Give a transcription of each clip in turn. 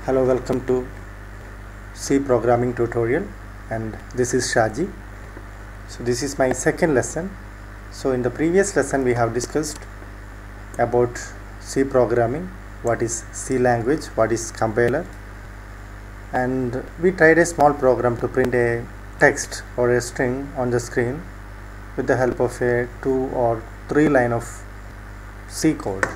Hello, welcome to C programming tutorial, and this is Shaji. So this is my second lesson. So in the previous lesson we have discussed about C programming, what is C language, what is compiler, and we tried a small program to print a text or a string on the screen with the help of a 2 or 3 line of C code.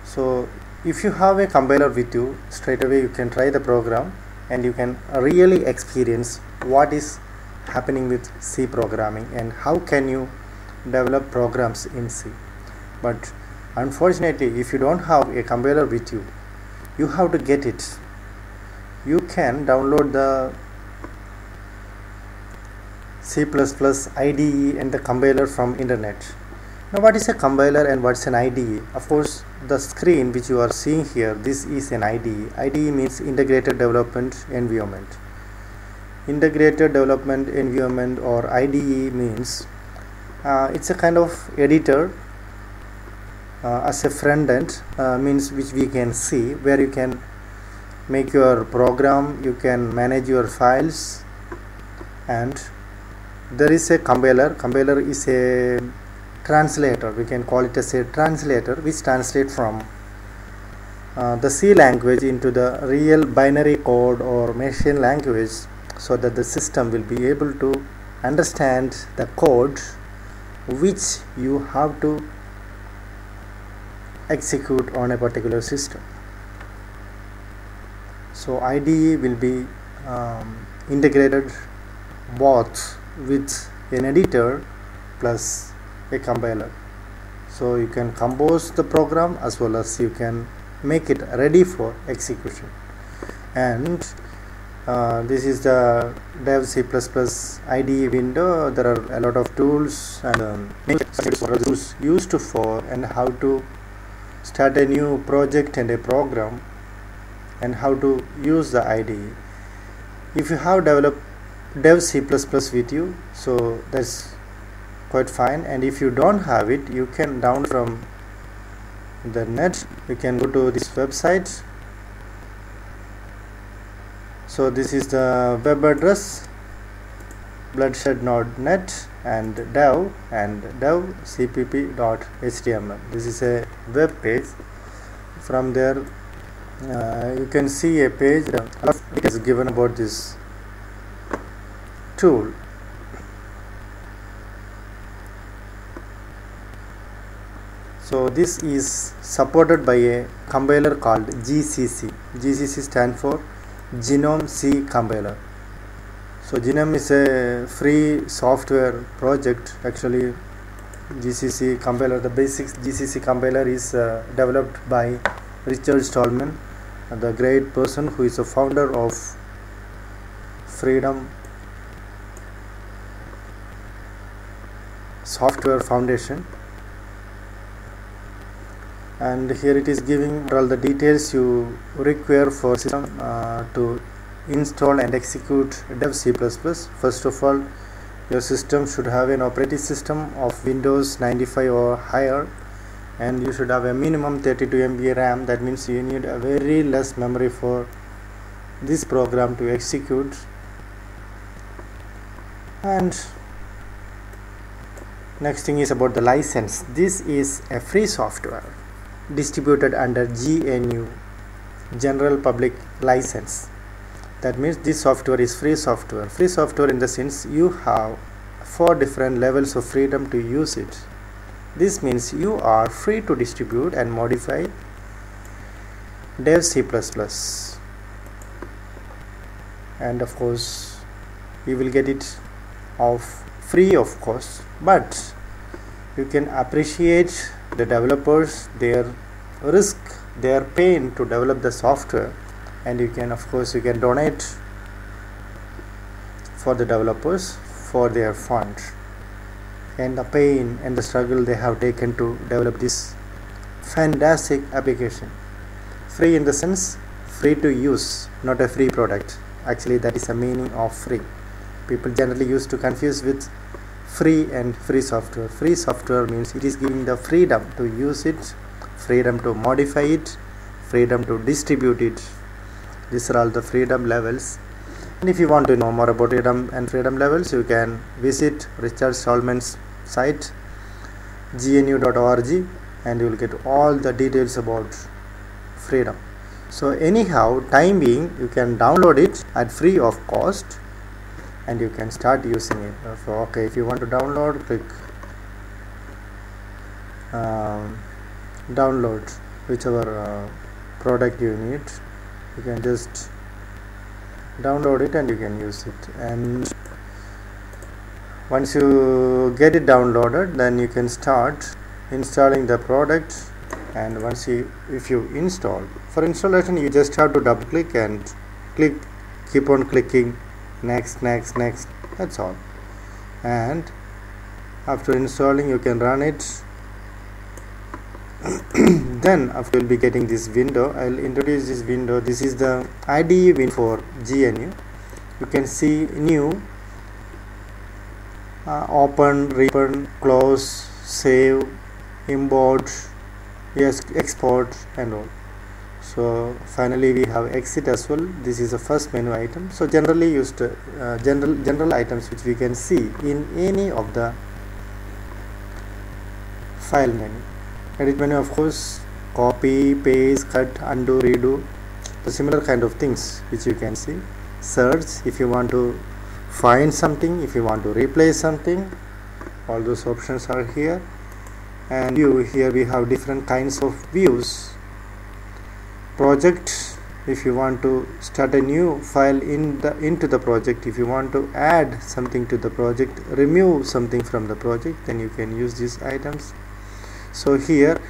So if you have a compiler with you, straight away you can try the program and you can really experience what is happening with C programming and how can you develop programs in C. But unfortunately, if you don't have a compiler with you, you have to get it. You can download the C++ IDE and the compiler from internet. Now what is a compiler and what's an IDE? Of course, the screen which you are seeing here, this is an IDE. IDE means Integrated Development Environment. Integrated Development Environment or IDE means it's a kind of editor as a front end, means which we can see, where you can make your program, you can manage your files, and there is a compiler. Compiler is a translator, we can call it as a translator, which translates from the C language into the real binary code or machine language, so that the system will be able to understand the code which you have to execute on a particular system. So IDE will be integrated both with an editor plus a compiler, so you can compose the program as well as you can make it ready for execution. And this is the dev C++ IDE window. There are a lot of tools and tools used for and how to start a new project and a program and how to use the IDE. If you have developed dev C++ with you, so that's quite fine, and if you don't have it, you can download from the net. You can go to this website. So this is the web address, bloodshed.net and dev cpp.html. This is a web page. From there you can see a page that is given about this tool. So this is supported by a compiler called GCC. GCC stands for Genome C Compiler. So Genome is a free software project. Actually, GCC compiler, the basic GCC compiler is developed by Richard Stallman, the great person who is a founder of Freedom Software Foundation. And here it is giving all the details you require for system to install and execute dev C++. First of all, your system should have an operating system of Windows 95 or higher, and you should have a minimum 32 MB RAM. That means you need a very less memory for this program to execute. And next thing is about the license. This is a free software distributed under GNU, General Public License. That means this software is free software. Free software in the sense you have 4 different levels of freedom to use it. This means you are free to distribute and modify dev C++. And of course you will get it free of course, but you can appreciate the developers, their risk, their pain to develop the software, and you can, of course, you can donate for the developers for their fund and the pain and the struggle they have taken to develop this fantastic application. Free in the sense free to use, not a free product. Actually, that is the meaning of free. People generally used to confuse with free and free software. Free software means it is giving the freedom to use it, freedom to modify it, freedom to distribute it, These are all the freedom levels. And if you want to know more about freedom levels, you can visit Richard Stallman's site gnu.org, and you will get all the details about freedom. So anyhow, time being, you can download it at free of cost and you can start using it. So okay, if you want to download, click download whichever product you need. You can just download it and you can use it. And once you get it downloaded, then you can start installing the product. And once if you install, for installation you just have to double click and keep on clicking next, that's all. And after installing, you can run it. Then after you'll be getting this window. I'll introduce this window. This is the IDE window for GNU. You can see new, open, reopen, close, save, import, yes, export and all. So finally we have exit as well. This is the first menu item. So generally used general items which we can see in any of the file menu. Edit menu, of course, copy, paste, cut, undo, redo, the similar kind of things which you can see. Search, if you want to find something, if you want to replace something, all those options are here. And view, here we have different kinds of views. Project, if you want to start a new file into the project, if you want to add something to the project, remove something from the project, then you can use these items. So here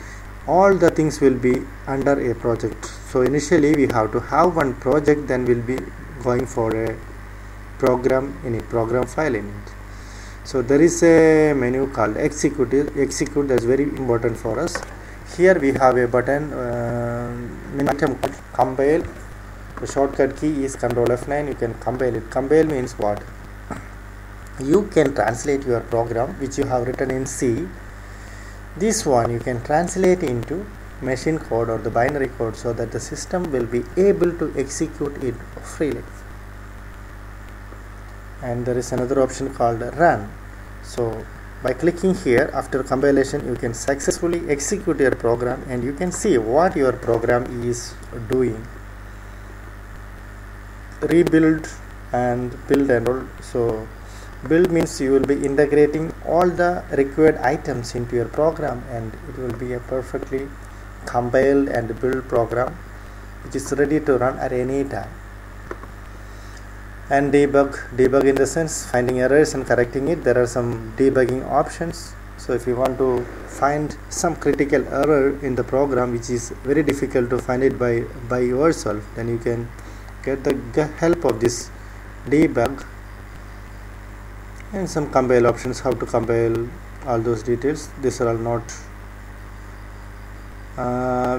all the things will be under a project. So initially we have to have one project, then we'll be going for a program in a program file in it. So there is a menu called execute. That's very important for us. Here we have a button menu item called compile. The shortcut key is Ctrl F9. You can compile it. Compile means what? You can translate your program which you have written in C. This one you can translate into machine code or the binary code, so that the system will be able to execute it freely. And there is another option called run. So by clicking here, after compilation, you can successfully execute your program and you can see what your program is doing. Rebuild and build and all. So build means you will be integrating all the required items into your program, and it will be a perfectly compiled and built program which is ready to run at any time. And debug in the sense finding errors and correcting it. There are some debugging options. So if you want to find some critical error in the program which is very difficult to find it by yourself, then you can get the help of this debug. And some compile options, how to compile, all those details. These are all not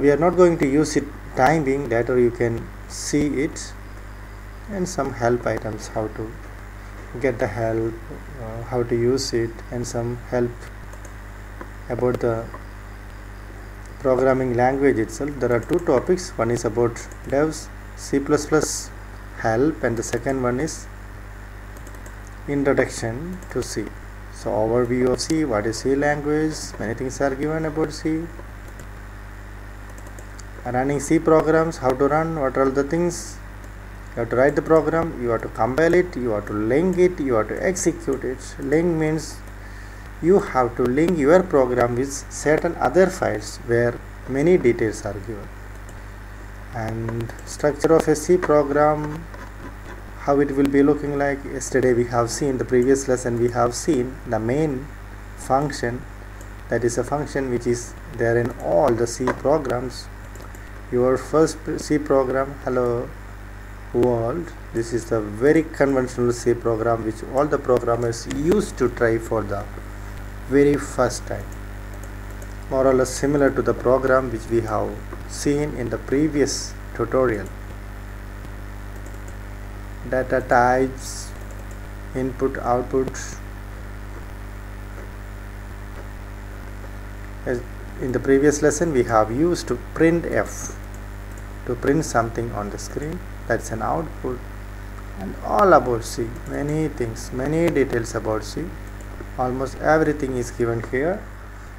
we are not going to use it time being. Later you can see it. And some help items, how to get the help, how to use it, and some help about the programming language itself. There are two topics. One is about devs, C++ help, and the second one is introduction to C. So overview of C, what is C language, many things are given about C. Running C programs, how to run, what are all the things. You have to write the program, you have to compile it, you have to link it, you have to execute it. Link means you have to link your program with certain other files where many details are given. And structure of a C program, how it will be looking like. Yesterday we have seen, the previous lesson we have seen the main function. That is a function which is there in all the C programs. Your first C program, hello world, this is the very conventional C program which all the programmers used to try for the very first time. More or less similar to the program which we have seen in the previous tutorial. Data types, input, output. As in the previous lesson we have used to printf to print something on the screen. that's an output, and all about C, many things, many details about C. Almost everything is given here.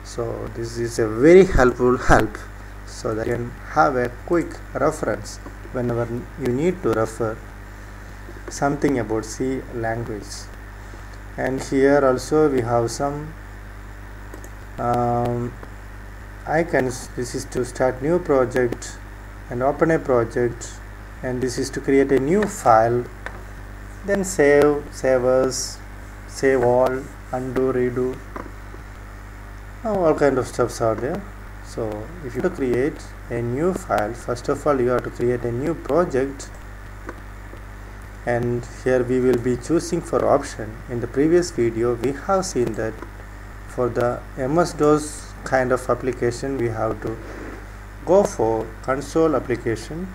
So this is a very helpful help, so that you can have a quick reference whenever you need to refer something about C language. And here also we have some icons. This is to start new project and open a project, and this is to create a new file, then save, save as, save all, undo, redo, all kind of stuffs are there. So if you create a new file, first of all you have to create a new project, and here we will be choosing for option. In the previous video we have seen that for the MS-DOS kind of application we have to go for console application,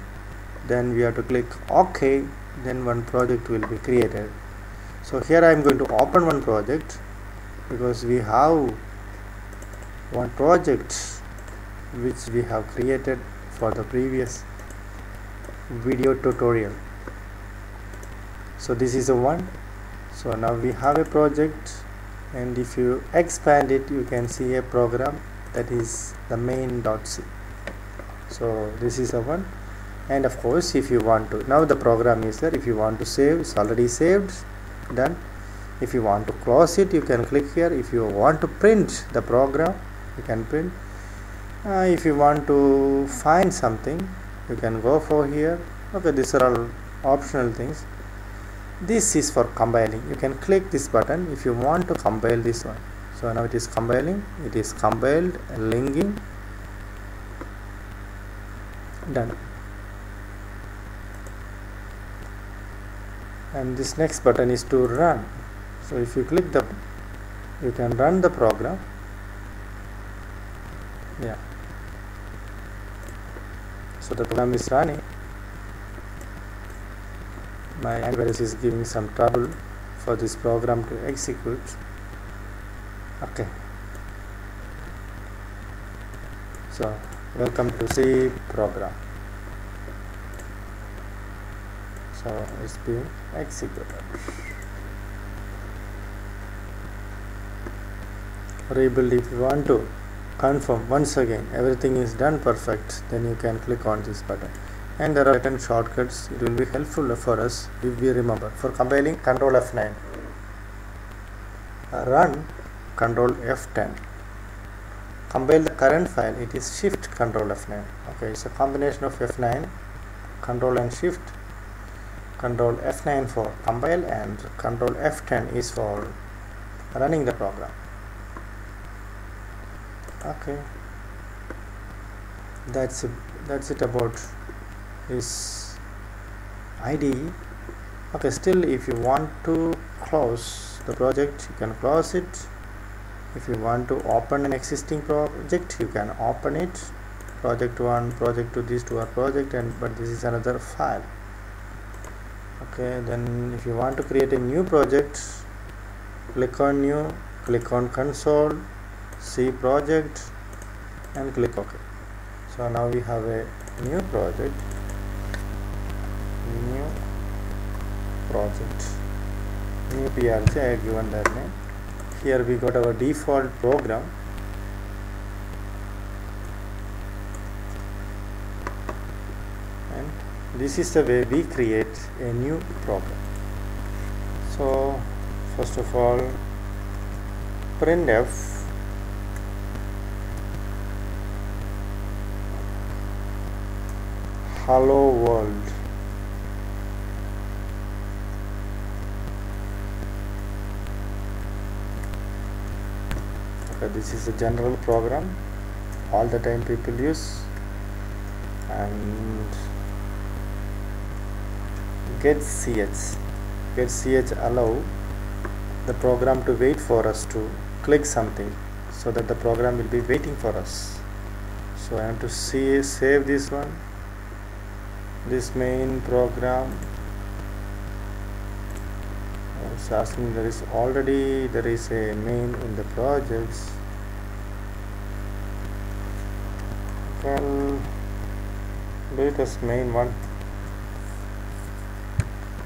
then we have to click OK, then one project will be created. So here I am going to open one project because we have one project which we have created for the previous video tutorial. So this is a one. So now we have a project, and if you expand it you can see a program that is the main.c. So this is a one, and of course if you want to, now the program is there, if you want to save, it's already saved, done. If you want to close it you can click here. If you want to print the program you can print. If you want to find something you can go for here. Okay, these are all optional things. This is for compiling. You can click this button if you want to compile this one. So now it is compiling, it is compiled, linking, done. And this next button is to run. So if you click the, you can run the program. Yeah, so the program is running. My antivirus is giving some trouble for this program to execute. Okay, so welcome to C program. So it's being executed. Rebuild. If you want to confirm once again everything is done perfect, then you can click on this button. And there are certain shortcuts. It will be helpful for us if we remember. For compiling, Control F9. Run, Control F10. Compile the current file, it is Shift Control F9. Okay, it's a combination of F9, Control and Shift. Control F9 for compile, and Control F10 is for running the program. Okay, that's it about is IDE. Okay, still if you want to close the project you can close it. If you want to open an existing project you can open it. Project 1, project 2, these two are project, and but this is another file. Okay, then if you want to create a new project, click on new, click on console, C project, and click OK. So now we have a new project, new PRC. I have given that name. Here we got our default program, and this is the way we create a new program. So first of all, printf hello world. Okay, this is a general program all the time people use. And get ch allow the program to wait for us to click something, so that the program will be waiting for us. So I have to save this one, this main program. It's asking there is a main in the projects. Well, do it as main one.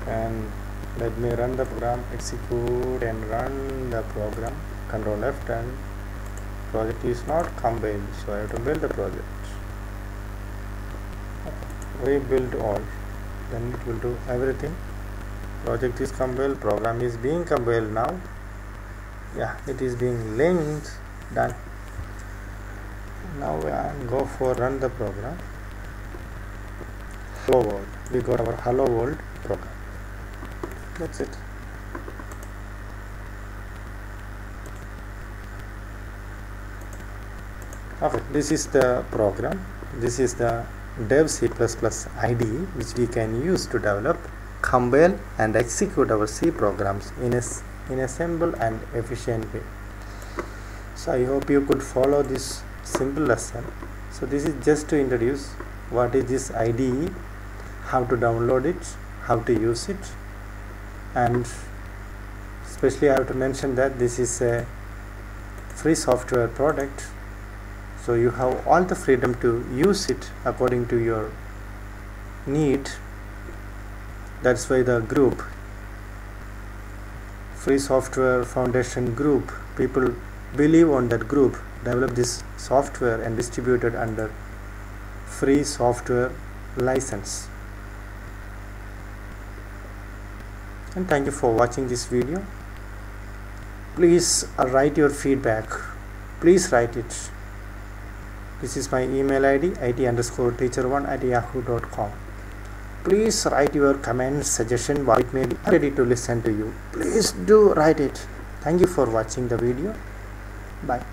and let me run the program, execute and run the program. Control F, and project is not compiled, so I have to build the project. Rebuild all, then it will do everything. Project is compiled, program is being compiled now. Yeah, it is being linked. Done. Now go for run the program. Hello world, we got our hello world program. That's it. Okay, this is the program. This is the dev C++ IDE which we can use to develop, compile and execute our C programs in a simple and efficient way. So I hope you could follow this simple lesson. So this is just to introduce what is this IDE, how to download it, how to use it, and especially I have to mention that this is a free software product, so you have all the freedom to use it according to your need. That's why the group, Free Software Foundation group, people believe on that group, develop this software and distribute it under free software license. And thank you for watching this video. Please write your feedback. Please write it. This is my email ID, it_teacher1@yahoo.com. Please write your comments, suggestion, what it may be. I'm ready to listen to you. Please do write it. Thank you for watching the video. Bye.